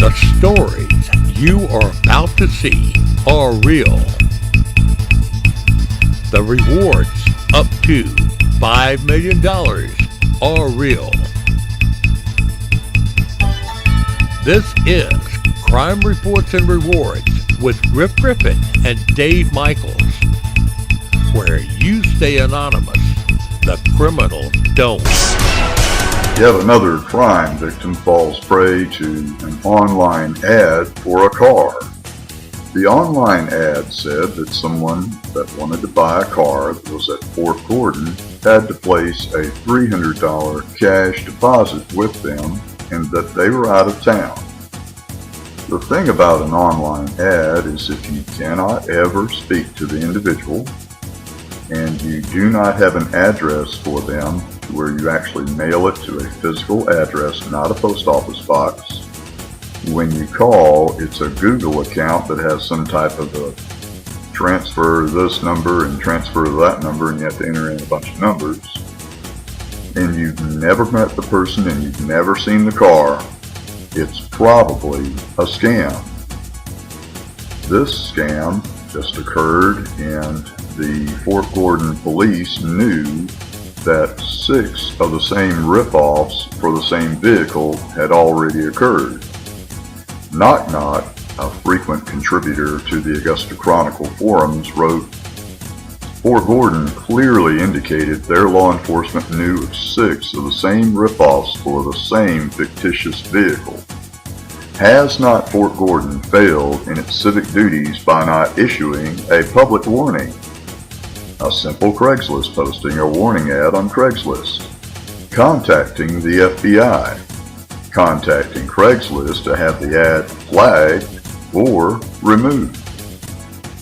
The stories you are about to see are real. The rewards up to $5 million are real. This is Crime Reports and Rewards with Rick Griffin and Dave Michaels, where you stay anonymous, the criminals don't. Yet another crime victim falls prey to an online ad for a car. The online ad said that someone that wanted to buy a car that was at Fort Gordon had to place a $300 cash deposit with them and that they were out of town. The thing about an online ad is if you cannot ever speak to the individual and you do not have an address for them where you actually mail it to a physical address, not a post office box. When you call, it's a Google account that has some type of a transfer this number and transfer that number, and you have to enter in a bunch of numbers. And you've never met the person and you've never seen the car, it's probably a scam. This scam just occurred, and the Fort Gordon police knew that 6 of the same rip-offs for the same vehicle had already occurred. Knock Knock, a frequent contributor to the Augusta Chronicle forums, wrote, Fort Gordon clearly indicated their law enforcement knew of 6 of the same rip-offs for the same fictitious vehicle. Has not Fort Gordon failed in its civic duties by not issuing a public warning? A simple Craigslist posting a warning ad on Craigslist, contacting the FBI, contacting Craigslist to have the ad flagged or removed.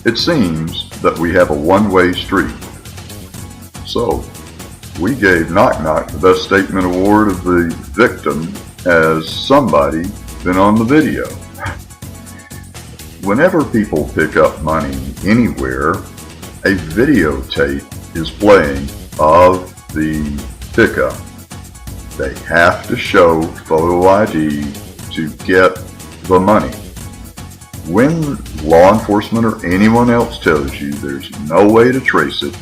It seems that we have a one-way street. So, we gave Knock Knock the Best Statement Award of the victim as somebody been on the video. Whenever people pick up money anywhere, a videotape is playing of the pickup. They have to show photo ID to get the money. When law enforcement or anyone else tells you there's no way to trace it,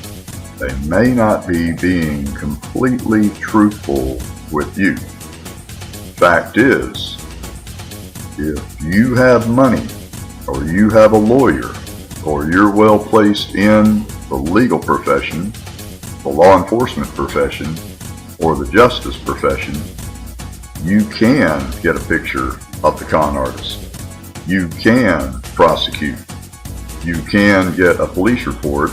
they may not be being completely truthful with you. Fact is, if you have money, or you have a lawyer, or you're well placed in the legal profession, the law enforcement profession, or the justice profession, you can get a picture of the con artist. You can prosecute. You can get a police report,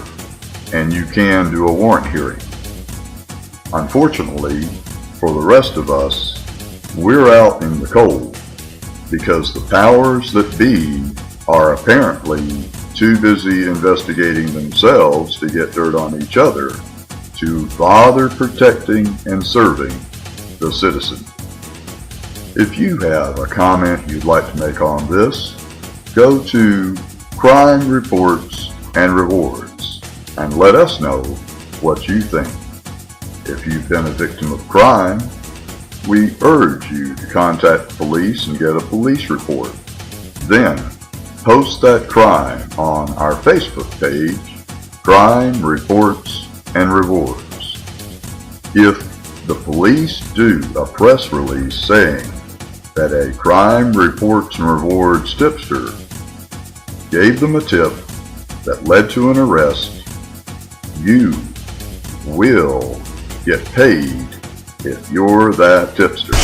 and you can do a warrant hearing. Unfortunately, for the rest of us, we're out in the cold because the powers that be are apparently too busy investigating themselves to get dirt on each other to bother protecting and serving the citizen. If you have a comment you'd like to make on this, go to Crime Reports and Rewards and let us know what you think. If you've been a victim of crime, we urge you to contact the police and get a police report. Then, post that crime on our Facebook page, Crime Reports and Rewards. If the police do a press release saying that a Crime Reports and Rewards tipster gave them a tip that led to an arrest, you will get paid if you're that tipster.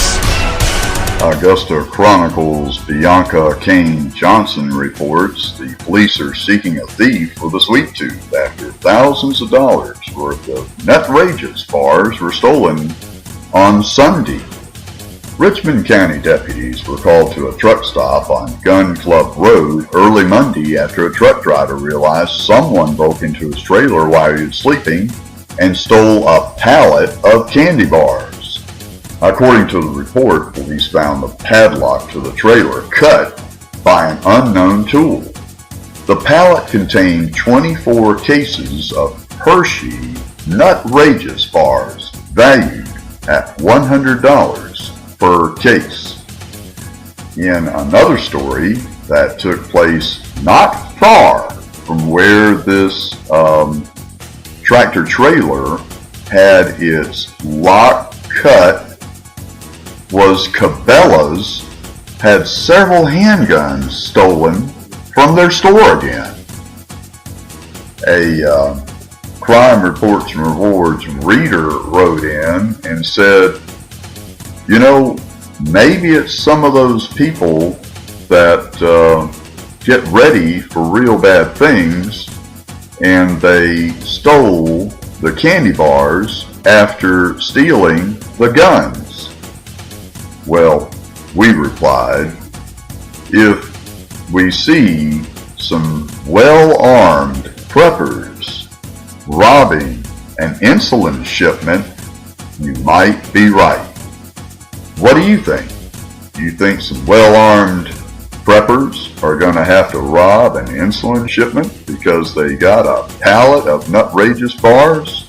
Augusta Chronicle's Bianca Kane Johnson reports the police are seeking a thief with a sweet tooth after thousands of dollars worth of Nutrageous bars were stolen on Sunday. Richmond County deputies were called to a truck stop on Gun Club Road early Monday after a truck driver realized someone broke into his trailer while he was sleeping and stole a pallet of candy bars. According to the report, police found the padlock to the trailer cut by an unknown tool. The pallet contained 24 cases of Hershey Nutrageous bars valued at $100 per case. In another story that took place not far from where this tractor trailer had its lock cut, was Cabela's had several handguns stolen from their store again. A Crime Reports and Rewards reader wrote in and said, you know, maybe it's some of those people that get ready for real bad things, and they stole the candy bars after stealing the guns. Well, we replied, if we see some well-armed preppers robbing an insulin shipment, you might be right. What do you think? Do you think some well-armed preppers are going to have to rob an insulin shipment because they got a pallet of nutrageous bars?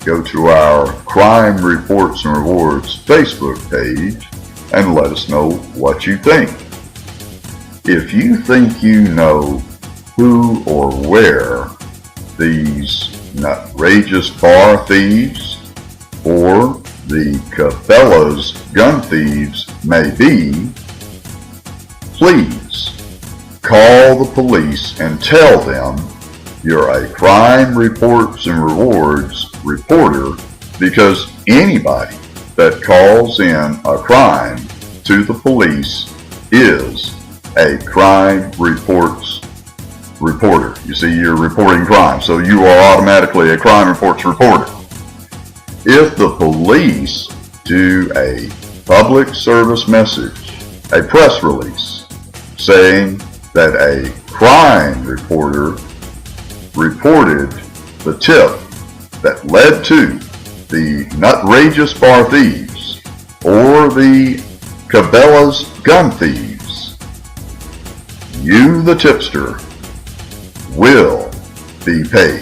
Go to our Crime Reports and Rewards Facebook page and let us know what you think. If you think you know who or where these nutrageous bar thieves or the Cabela's gun thieves may be, please call the police and tell them you're a Crime Reports and Rewards reporter, because anybody that calls in a crime to the police is a Crime Reports reporter. You see, you're reporting crime, so you are automatically a Crime Reports reporter. If the police do a public service message, a press release, saying that a crime reporter reported the tip that led to the nutrageous bar thieves or the Cabela's gun thieves, you, the tipster, will be paid.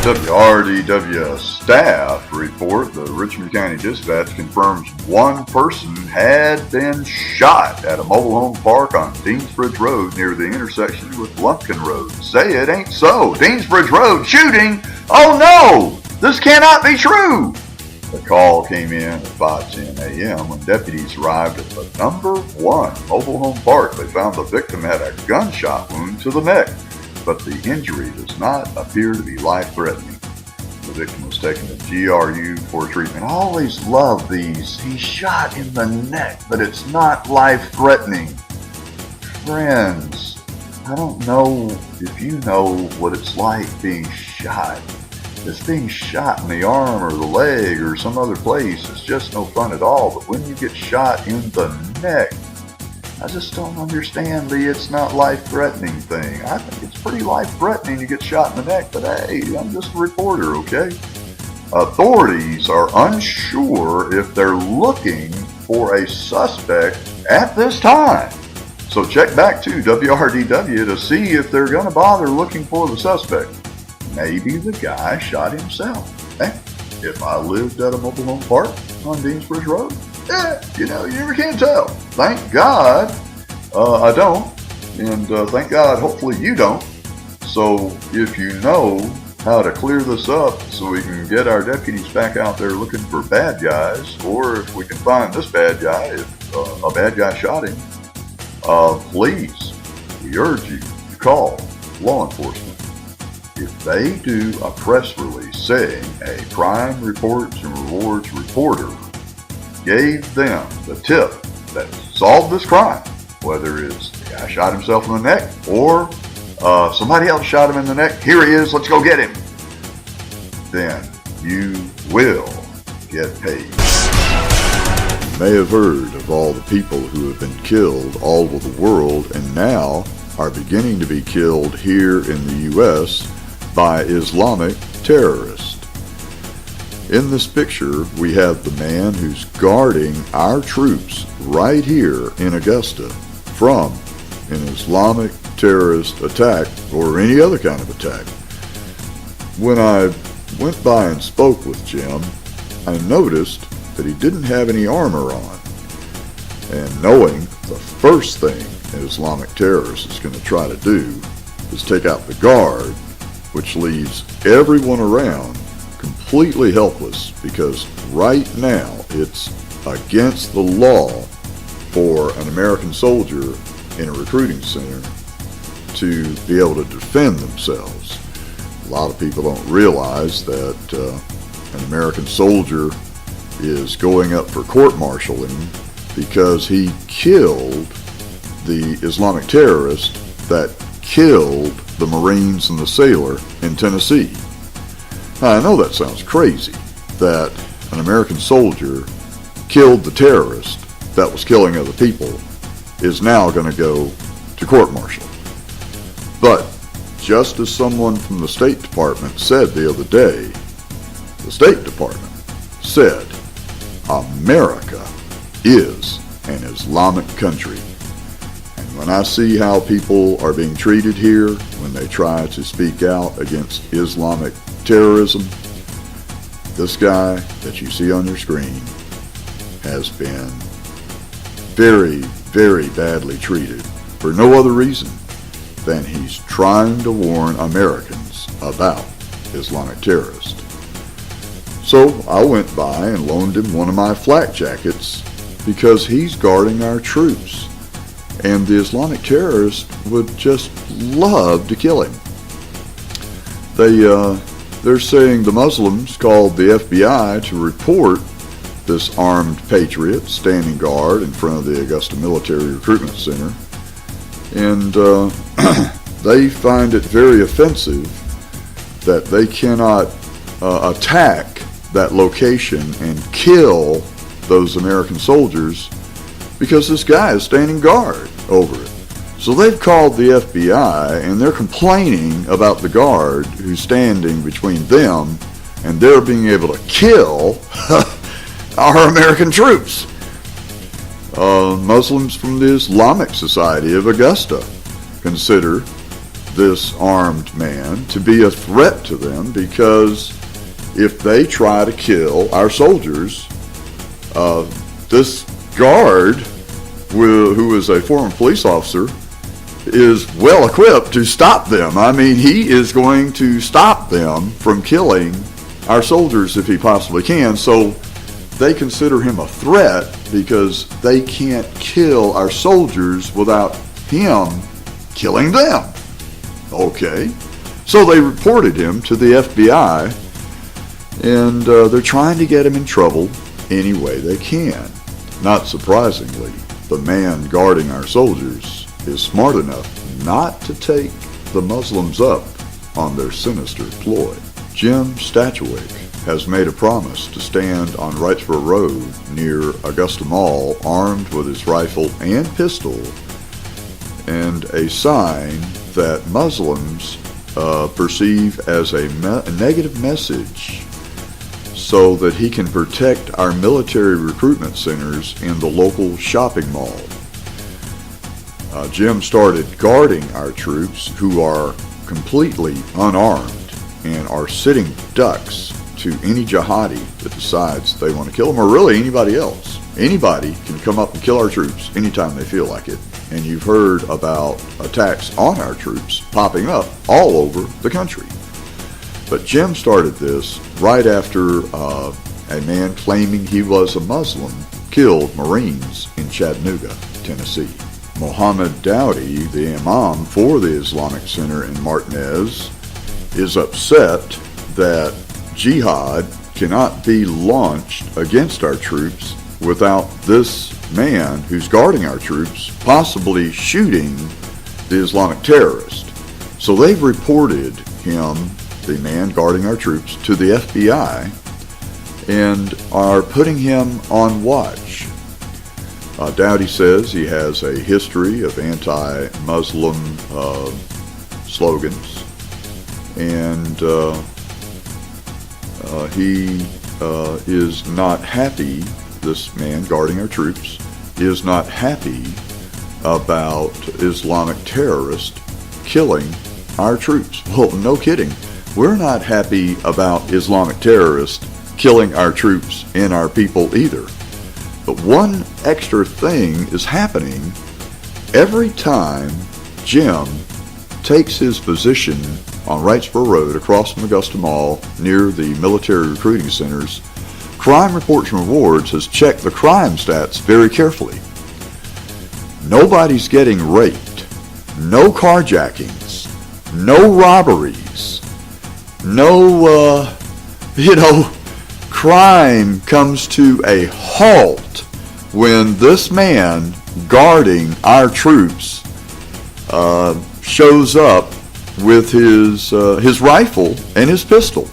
WRDW staff report the Richmond County Dispatch confirms one person had been shot at a mobile home park on Deansbridge Road near the intersection with Lumpkin Road. Say it ain't so. Deansbridge Road shooting? Oh no! This cannot be true! The call came in at 5:10 a.m. when deputies arrived at the number 1 mobile home park. They found the victim had a gunshot wound to the neck, but the injury does not appear to be life-threatening. The victim was taken to GRU for treatment. I always love these. He's shot in the neck, but it's not life-threatening. Friends, I don't know if you know what it's like being shot. Just being shot in the arm or the leg or some other place is just no fun at all. But when you get shot in the neck, I just don't understand the it's not life-threatening thing. I think it's pretty life-threatening to get shot in the neck, but hey, I'm just a reporter, okay? Authorities are unsure if they're looking for a suspect at this time. So check back to WRDW to see if they're going to bother looking for the suspect. Maybe the guy shot himself. Hey, if I lived at a mobile home park on Deansbridge Road, you never can tell. Thank God I don't, and thank God hopefully you don't. So if you know how to clear this up so we can get our deputies back out there looking for bad guys, or if we can find this bad guy, if a bad guy shot him, please, we urge you to call law enforcement. If they do a press release saying a Crime Reports and Rewards reporter gave them the tip that solved this crime, whether it's the guy shot himself in the neck or somebody else shot him in the neck, here he is, let's go get him, then you will get paid. You may have heard of all the people who have been killed all over the world and now are beginning to be killed here in the U.S. by Islamic terrorists. In this picture, we have the man who's guarding our troops right here in Augusta from an Islamic terrorist attack or any other kind of attack. When I went by and spoke with Jim, I noticed that he didn't have any armor on. and knowing the first thing an Islamic terrorist is going to try to do is take out the guard, which leaves everyone around completely helpless, because right now it's against the law for an American soldier in a recruiting center to be able to defend themselves. A lot of people don't realize that an American soldier is going up for court-martialing because he killed the Islamic terrorist that killed the Marines and the sailor in Tennessee. Now, I know that sounds crazy, that an American soldier killed the terrorist that was killing other people is now going to go to court-martial. But just as someone from the State Department said the other day, the State Department said, America is an Islamic country. And when I see how people are being treated here when they try to speak out against Islamic terrorism, this guy that you see on your screen has been very, very badly treated for no other reason than he's trying to warn Americans about Islamic terrorists. So I went by and loaned him one of my flak jackets because he's guarding our troops, and the Islamic terrorists would just love to kill him. They're saying the Muslims called the FBI to report this armed patriot standing guard in front of the Augusta Military Recruitment Center, and they find it very offensive that they cannot attack that location and kill those American soldiers because this guy is standing guard over it. So they've called the FBI and they're complaining about the guard who's standing between them and they're being able to kill our American troops. Muslims from the Islamic Society of Augusta consider this armed man to be a threat to them, because if they try to kill our soldiers, this guard, who is a former police officer, is well equipped to stop them. I mean, he is going to stop them from killing our soldiers if he possibly can. So they consider him a threat because they can't kill our soldiers without him killing them. Okay. So they reported him to the FBI, and they're trying to get him in trouble any way they can. Not surprisingly, the man guarding our soldiers is smart enough not to take the Muslims up on their sinister ploy. Jim Statuick has made a promise to stand on Wrightsboro Road near Augusta Mall armed with his rifle and pistol and a sign that Muslims perceive as a negative message, so that he can protect our military recruitment centers in the local shopping mall. Jim started guarding our troops, who are completely unarmed and are sitting ducks to any jihadi that decides they want to kill them, or really anybody else. Anybody can come up and kill our troops anytime they feel like it. And you've heard about attacks on our troops popping up all over the country. But Jim started this right after a man claiming he was a Muslim killed Marines in Chattanooga, Tennessee. Mohammed Dowdy, the imam for the Islamic Center in Martinez, is upset that jihad cannot be launched against our troops without this man who's guarding our troops possibly shooting the Islamic terrorist. So they've reported him, the man guarding our troops, to the FBI and are putting him on watch. Dowdy says he has a history of anti-Muslim slogans, and he is not happy, this man guarding our troops, is not happy about Islamic terrorists killing our troops. Well, no kidding. We're not happy about Islamic terrorists killing our troops and our people either. But one extra thing is happening every time Jim takes his position on Wrightsboro Road across from Augusta Mall near the military recruiting centers. Crime Reports and Rewards has checked the crime stats very carefully. Nobody's getting raped, no carjackings, no robberies, no, crime comes to a halt when this man guarding our troops shows up with his rifle and his pistol.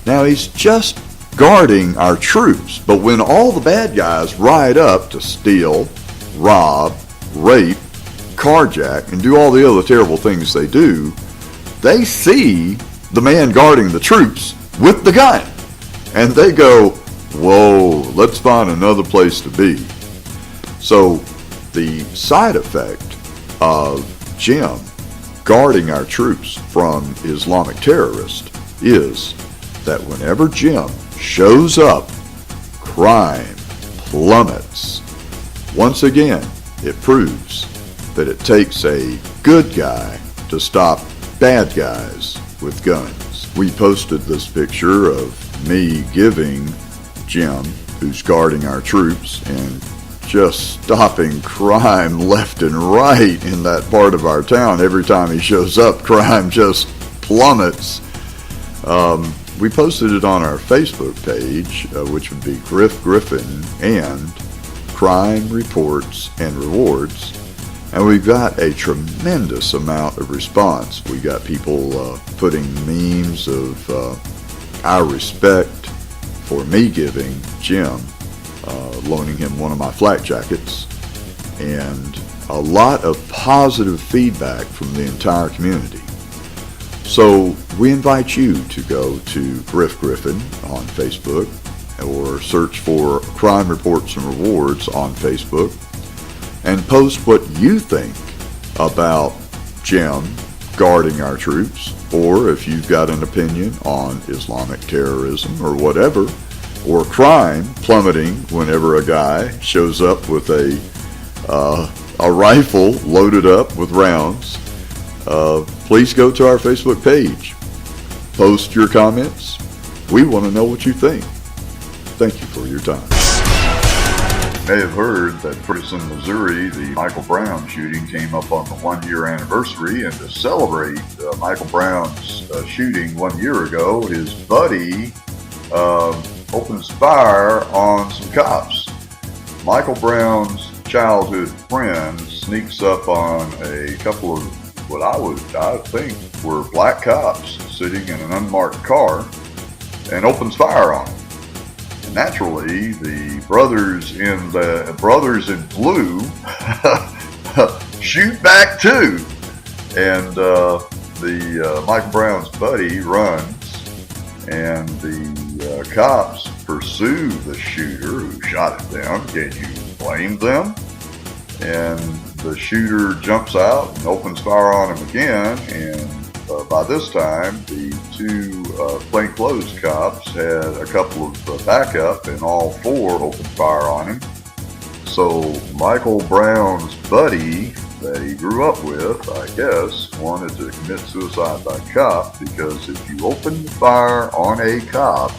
Now he's just guarding our troops, but when all the bad guys ride up to steal, rob, rape, carjack, and do all the other terrible things they do, they see the man guarding the troops with the gun, and they go, whoa, let's find another place to be. So the side effect of Jim guarding our troops from Islamic terrorists is that whenever Jim shows up, crime plummets. Once again, it proves that it takes a good guy to stop bad guys with guns. We posted this picture of me giving Jim, who's guarding our troops, and just stopping crime left and right in that part of our town. Every time he shows up, crime just plummets. We posted it on our Facebook page, which would be Griff Griffin and Crime Reports and Rewards. And we've got a tremendous amount of response. We got people putting memes of our respect for me giving Jim, loaning him one of my flak jackets, and a lot of positive feedback from the entire community. So we invite you to go to Griff Griffin on Facebook or search for Crime Reports and Rewards on Facebook and post what you think about Jim guarding our troops, or if you've got an opinion on Islamic terrorism or whatever, or crime plummeting whenever a guy shows up with a rifle loaded up with rounds. Please go to our Facebook page. Post your comments. We want to know what you think. Thank you for your time. You may have heard that Ferguson, Missouri, the Michael Brown shooting came up on the 1-year anniversary, and to celebrate Michael Brown's shooting 1 year ago, his buddy opens fire on some cops. Michael Brown's childhood friend sneaks up on a couple of what I think were black cops sitting in an unmarked car and opens fire on them. And naturally, the brothers in blue shoot back too, and Michael Brown's buddy runs, and the cops pursue the shooter who shot him down. Can you blame them? And the shooter jumps out and opens fire on him again, and by this time the two plainclothes cops had a couple of backup, and all four opened fire on him. So Michael Brown's buddy that he grew up with, I guess, wanted to commit suicide by cop, because if you open fire on a cop,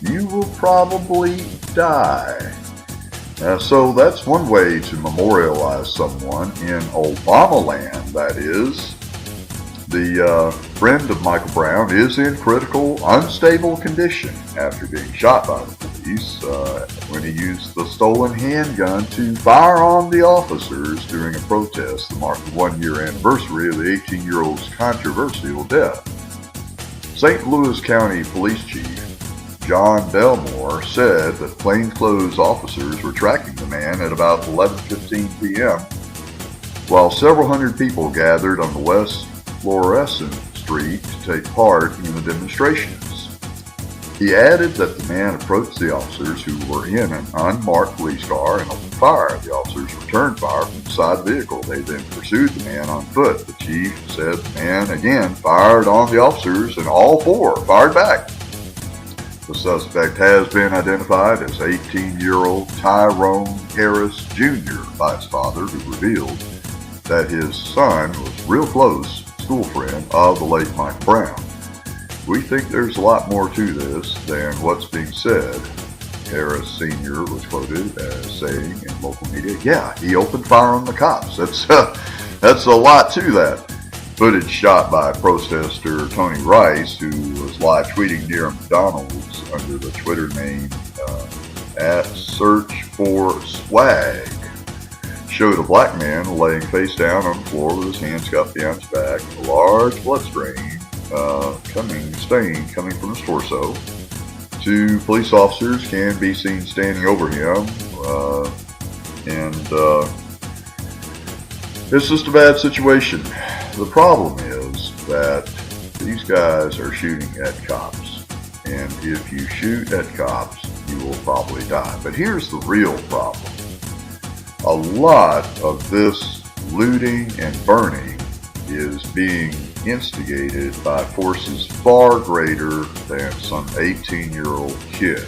you will probably die. So that's one way to memorialize someone in Obama land, that is. The friend of Michael Brown is in critical, unstable condition after being shot by the police when he used the stolen handgun to fire on the officers during a protest that marked the 1-year anniversary of the 18-year-old's controversial death. St. Louis County Police Chief John Belmore said that plainclothes officers were tracking the man at about 11:15 p.m. while several hundred people gathered on the West Florissant Street to take part in the demonstrations. He added that the man approached the officers, who were in an unmarked police car, and opened fire. The officers returned fire from inside the vehicle. They then pursued the man on foot. The chief said the man again fired on the officers, and all four fired back. The suspect has been identified as 18-year-old Tyrone Harris Jr. by his father, who revealed that his son was real close school friend of the late Mike Brown. We think there's a lot more to this than what's being said. Harris Sr. was quoted as saying in local media, "Yeah, he opened fire on the cops." That's a lot to that. Footage shot by protester Tony Rice, who was live tweeting near McDonald's under the Twitter name @SearchForSwag, showed a black man laying face down on the floor with his hands cupped behind his back, a large blood stain coming from his torso. Two police officers can be seen standing over him, and it's just a bad situation. The problem is that these guys are shooting at cops, and if you shoot at cops, you will probably die. But here's the real problem. A lot of this looting and burning is being instigated by forces far greater than some 18-year-old kid.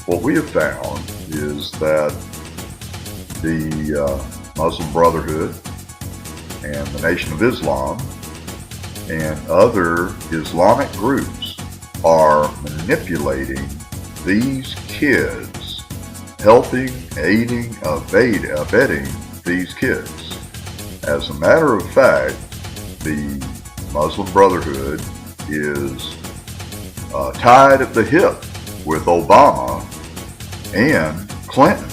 What we have found is that the Muslim Brotherhood and the Nation of Islam and other Islamic groups are manipulating these kids, helping, aiding, abetting these kids. As a matter of fact, the Muslim Brotherhood is tied at the hip with Obama and Clinton,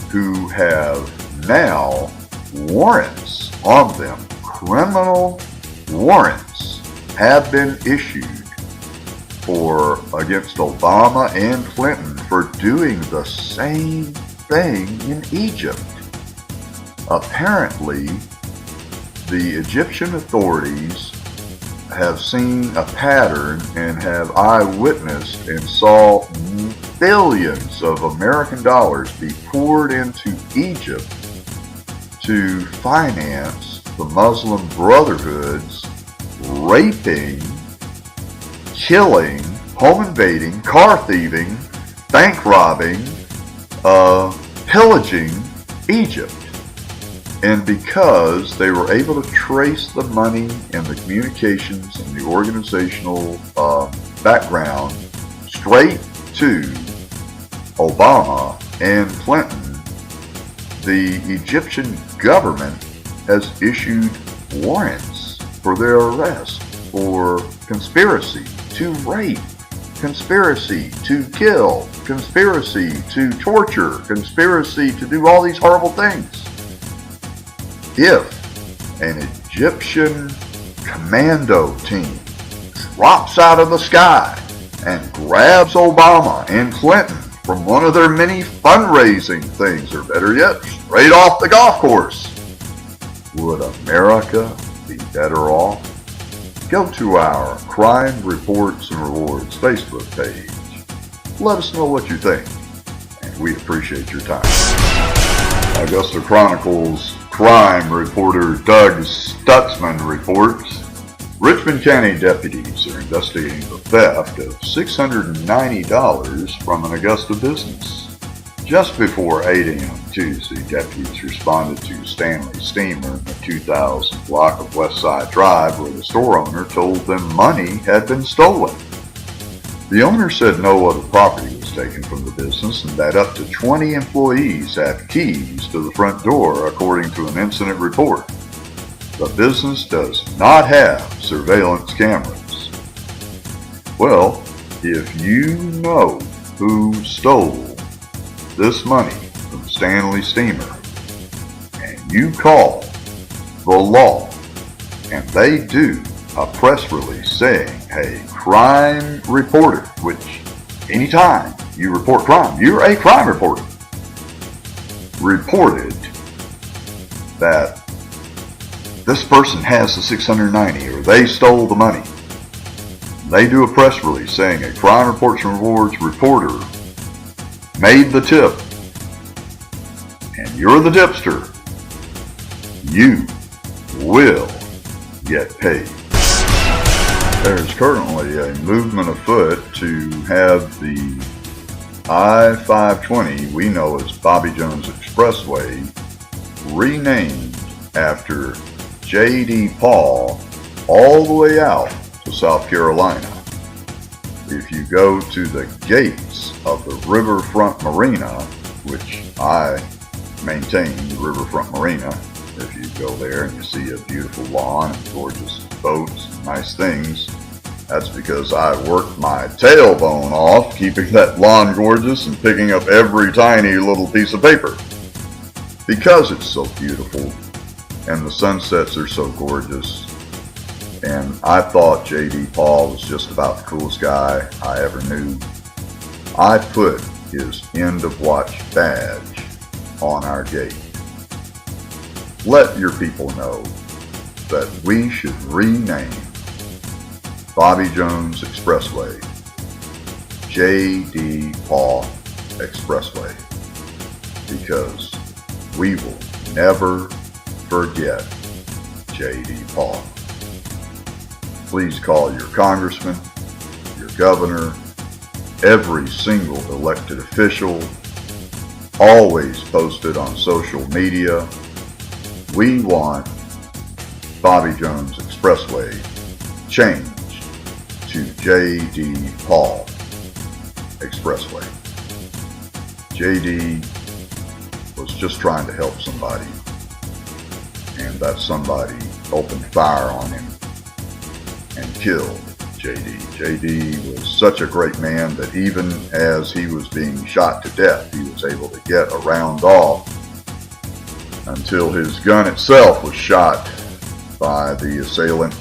who have now warrants on them. Criminal warrants have been issued against Obama and Clinton for doing the same thing in Egypt. Apparently, the Egyptian authorities have seen a pattern and have eyewitnessed and saw billions of American dollars be poured into Egypt to finance the Muslim Brotherhood's raping, killing, home invading, car thieving, bank robbing, pillaging Egypt. And because they were able to trace the money and the communications and the organizational background straight to Obama and Clinton, the Egyptian government has issued warrants for their arrest for conspiracy to rape, conspiracy to kill, conspiracy to torture, conspiracy to do all these horrible things. If an Egyptian commando team drops out of the sky and grabs Obama and Clinton from one of their many fundraising things, or better yet, straight off the golf course, would America be better off? Go to our Crime Reports and Rewards Facebook page. Let us know what you think, and we appreciate your time. Augusta Chronicles crime reporter Doug Stutzman reports Richmond County deputies are investigating the theft of $690 from an Augusta business. Just before 8 a.m. Tuesday, deputies responded to Stanley Steamer in the 2000 block of Westside Drive, where the store owner told them money had been stolen. The owner said no other property was taken from the business and that up to 20 employees have keys to the front door, according to an incident report. The business does not have surveillance cameras. Well, if you know who stole this money from Stanley Steamer and you call the law and they do a press release saying, "Hey, crime reporter," which anytime you report crime, you're a crime reporter, reported that this person has the 690 or they stole the money. They do a press release saying a Crime Reports and Rewards reporter made the tip and you're the tipster, you will get paid. There's currently a movement afoot to have the I-520, we know as Bobby Jones Expressway, renamed after J.D. Paul all the way out to South Carolina. If you go to the gates of the Riverfront Marina, which I maintain the Riverfront Marina, if you go there and you see a beautiful lawn and gorgeous boats and nice things, that's because I worked my tailbone off keeping that lawn gorgeous and picking up every tiny little piece of paper. Because it's so beautiful and the sunsets are so gorgeous, and I thought J.D. Paul was just about the coolest guy I ever knew, I put his end of watch badge on our gate. Let your people know that we should rename Bobby Jones Expressway J.D. Paul Expressway, because we will never forget J.D. Paul. Please call your congressman, your governor, every single elected official, always posted on social media. We want Bobby Jones Expressway changed to J.D. Paul Expressway. J.D. was just trying to help somebody, and that somebody opened fire on him and killed J.D. J.D. was such a great man that even as he was being shot to death, he was able to get a round off until his gun itself was shot by the assailant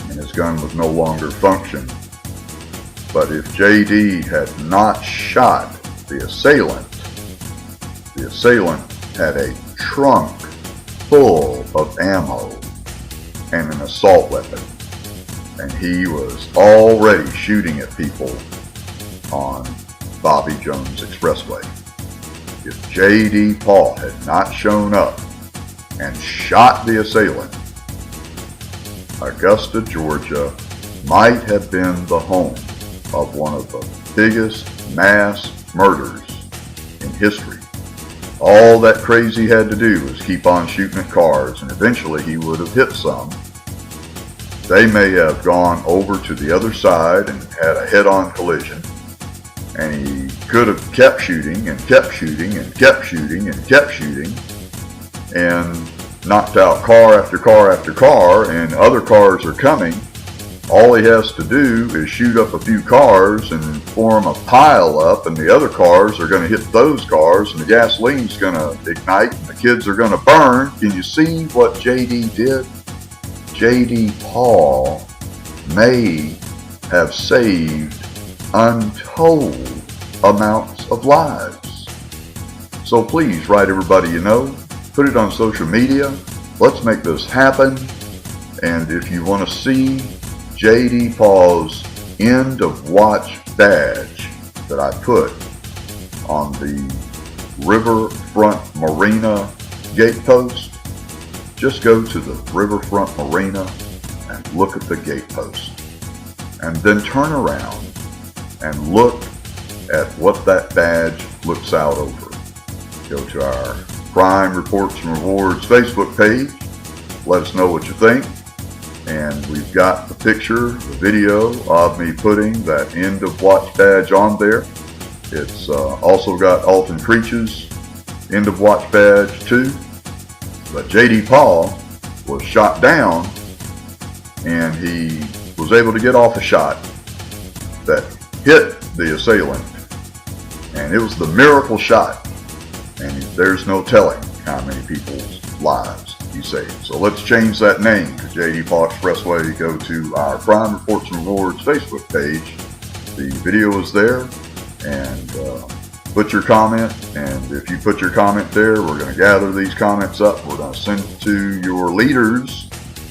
and his gun was no longer functioning. But if J.D. had not shot the assailant had a trunk full of ammo and an assault weapon, and he was already shooting at people on Bobby Jones Expressway. If J.D. Paul had not shown up and shot the assailant, Augusta, Georgia might have been the home of one of the biggest mass murders in history. All that crazy had to do was keep on shooting at cars, and eventually he would have hit some. They may have gone over to the other side and had a head-on collision, and he could have kept shooting and kept shooting and kept shooting and kept shooting and knocked out car after car after car, and other cars are coming. All he has to do is shoot up a few cars and form a pile up, and the other cars are going to hit those cars, and the gasoline's going to ignite, and the kids are going to burn. Can you see what J.D. did? J.D. Paul may have saved untold amounts of lives. So please write everybody you know, put it on social media. Let's make this happen. And if you want to see J.D. Paul's end of watch badge that I put on the Riverfront Marina gate post, just go to the Riverfront Marina and look at the gate post, and then turn around and look at what that badge looks out over. Go to our Crime Reports and Rewards Facebook page. Let us know what you think. And we've got the picture, the video of me putting that end of watch badge on there. It's also got Alton Creech's end of watch badge too. But J.D. Paul was shot down, and he was able to get off a shot that hit the assailant. And it was the miracle shot. And there's no telling how many people's lives he saved. So let's change that name to J.D. Paul Expressway. Go to our Crime Reports and Rewards Facebook page. The video is there, and put your comment. And if you put your comment there, we're going to gather these comments up. We're going to send it to your leaders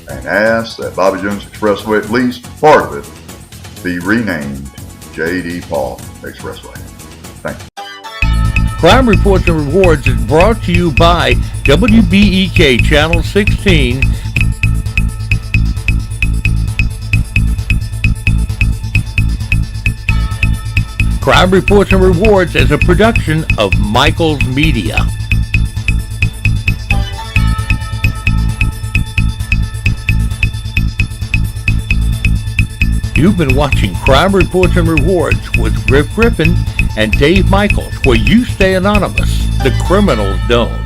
and ask that Bobby Jones Expressway, at least part of it, be renamed J.D. Paul Expressway. Thank you. Crime Reports and Rewards is brought to you by WBEK Channel 16, Crime Reports and Rewards is a production of Michaels Media. You've been watching Crime Reports and Rewards with Griff Griffin and Dave Michaels, where you stay anonymous, the criminals don't.